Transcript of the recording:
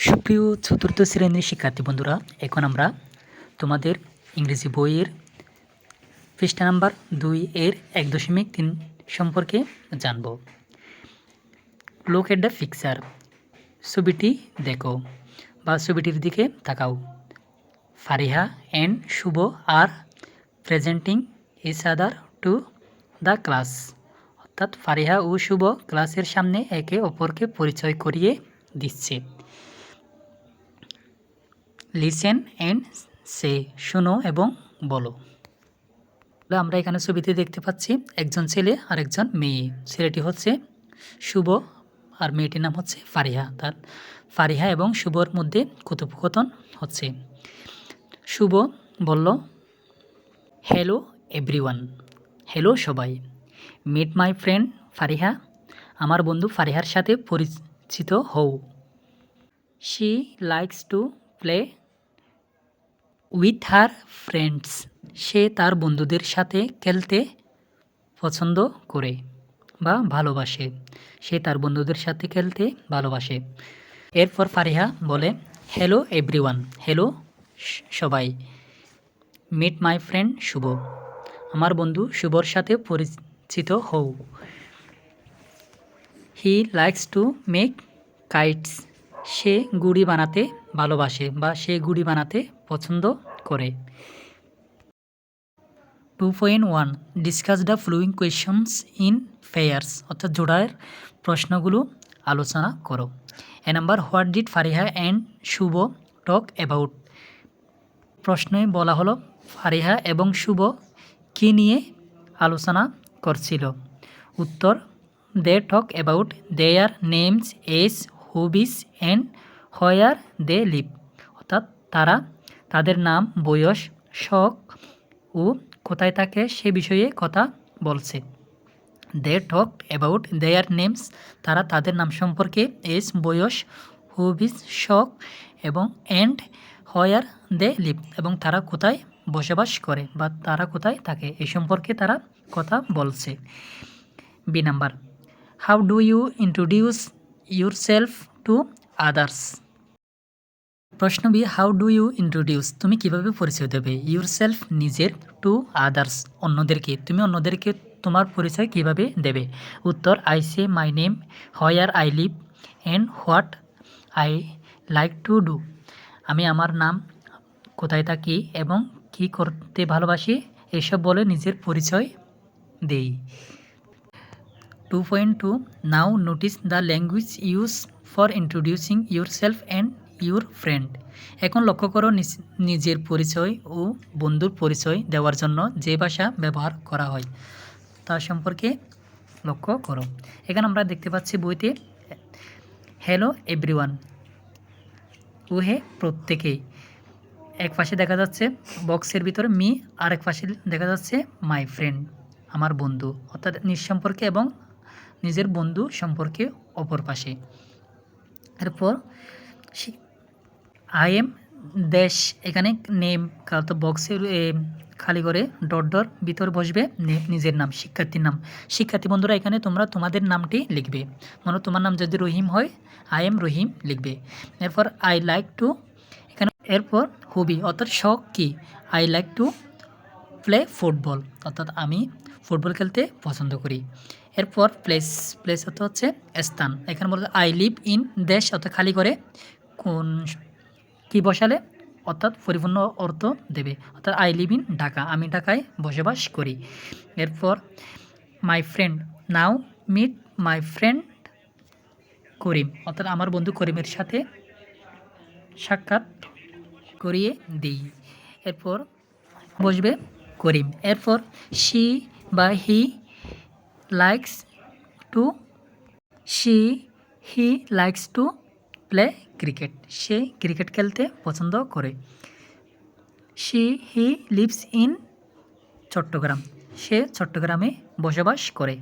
সুপ্রিয় চতুর্থ শ্রেণীর শিক্ষার্থী বন্ধুরা, এখন আমরা তোমাদের ইংরেজি বইয়ের পৃষ্ঠা নাম্বার 2 এর 1.3 সম্পর্কে জানব। লুক এট দ্য পিকচার, ছবিটি দেখো বা ছবিটির দিকে তাকাও। Fariha and Shubho are presenting each other to the class, অর্থাৎ ফারিহা ও শুভ ক্লাসের সামনে একে অপরকে পরিচয় করিয়ে দিচ্ছে। লিসেন অ্যান্ড সে, শোনো এবং বলো। আমরা এখানে ছবিতে দেখতে পাচ্ছি একজন ছেলে আর একজন মেয়ে। ছেলেটি হচ্ছে শুভ আর মেয়েটির নাম হচ্ছে ফারিহা। তার ফারিহা এবং শুভর মধ্যে কথোপকথন হচ্ছে। শুভ বলল, হ্যালো এভরিওয়ান, হ্যালো সবাই। মিট মাই ফ্রেন্ড ফারিহা, আমার বন্ধু ফারিহার সাথে পরিচিত হও। She likes to play with her friends, সে তার বন্ধুদের সাথে খেলতে পছন্দ করে বা ভালোবাসে। সে তার বন্ধুদের সাথে খেলতে ভালোবাসে। এরপর ফারিহা বলে, হ্যালো এভরিওয়ান, হ্যালো সবাই। মিট মাই ফ্রেন্ড শুভ, আমার বন্ধু শুভর সাথে পরিচিত হও। He likes to make kites, সে গুড়ি বানাতে ভালোবাসে বা সে গুড়ি বানাতে পছন্দ করে। 2.1 discuss the following questions in pairs, অর্থাৎ জোড়ার প্রশ্নগুলো আলোচনা করো। A number, what did Fariha and Shuvo talk about, প্রশ্নে বলা হলো ফারিহা এবং শুভ কী নিয়ে আলোচনা করছিল। উত্তর, they talk about their names, age, hobbies and where they live, অর্থাৎ তারা তাদের নাম, বয়স, শখ ও কোথায় থাকে সে বিষয়ে কথা বলছে। দে টক অ্যাবাউট দেয়ার নেমস, তারা তাদের নাম সম্পর্কে, এজ বয়স, হবিস শখ এবং অ্যান্ড হোয়ার দে লিভ, এবং তারা কোথায় বসবাস করে বা তারা কোথায় থাকে এই সম্পর্কে তারা কথা বলছে। B number, how do you introduce yourself to others, প্রশ্ন B, how do you introduce, তুমি কিভাবে পরিচয় দেবে, ইউর সেলফ নিজের, টু আদার্স অন্যদেরকে, তুমি অন্যদেরকে তোমার পরিচয় কিভাবে দেবে। উত্তর, I say my name, where I live and what I like to do, আমি আমার নাম, কোথায় থাকি এবং কি করতে ভালোবাসি এসব বলে নিজের পরিচয় দেই। 2.2 now notice the language use for introducing yourself and your friend, এখন লক্ষ্য করো নিজের পরিচয় ও বন্ধুর পরিচয় দেওয়ার জন্য যে ভাষা ব্যবহার করা হয় তা সম্পর্কে লক্ষ্য করো। এখানে আমরা দেখতে পাচ্ছি বইতে হ্যালো এভরিওয়ান, উহে প্রত্যেকেই, এক পাশে দেখা যাচ্ছে বক্সের ভিতরে মি, আর এক পাশে দেখা যাচ্ছে মাই ফ্রেন্ড, আমার বন্ধু, অর্থাৎ নিজ সম্পর্কে এবং নিজের বন্ধু সম্পর্কে অপর পাশে। এরপর আই এম দেশ, এখানে নেম, তো বক্সের খালি করে ডট ডট ভিতর বসবে নিজের নাম, শিক্ষার্থীর নাম। শিক্ষার্থী বন্ধুরা, এখানে তোমরা তোমাদের নামটি লিখবে, মানে তোমার নাম যদি রহিম হয় আই এম রহিম লিখবে। এরপর আই লাইক টু, এখানে এরপর হবি অর্থাৎ শখ কি, I like to play football, অর্থাৎ আমি ফুটবল খেলতে পছন্দ করি। এরপর প্লেস, প্লেস অর্থ হচ্ছে স্থান, এখানে বলতে আই লিভ ইন দেশ, অর্থাৎ খালি করে কোন কি বসালে অর্থাৎ পরিপূর্ণ অর্থ দেবে, অর্থাৎ আই লিভ ইন ঢাকা, আমি ঢাকায় বসবাস করি। এরপর my friend, now meet my friend Karim, অর্থাৎ আমার বন্ধু করিমের সাথে সাক্ষাৎ করিয়ে দিই। এরপর বসবে করিম। এরপর শি বা হি likes two, he likes to play cricket, say cricket খেলতে পছন্দ করে। হি লিভস ইন চট্টগ্রাম, সে চট্টগ্রামে বসবাস করে।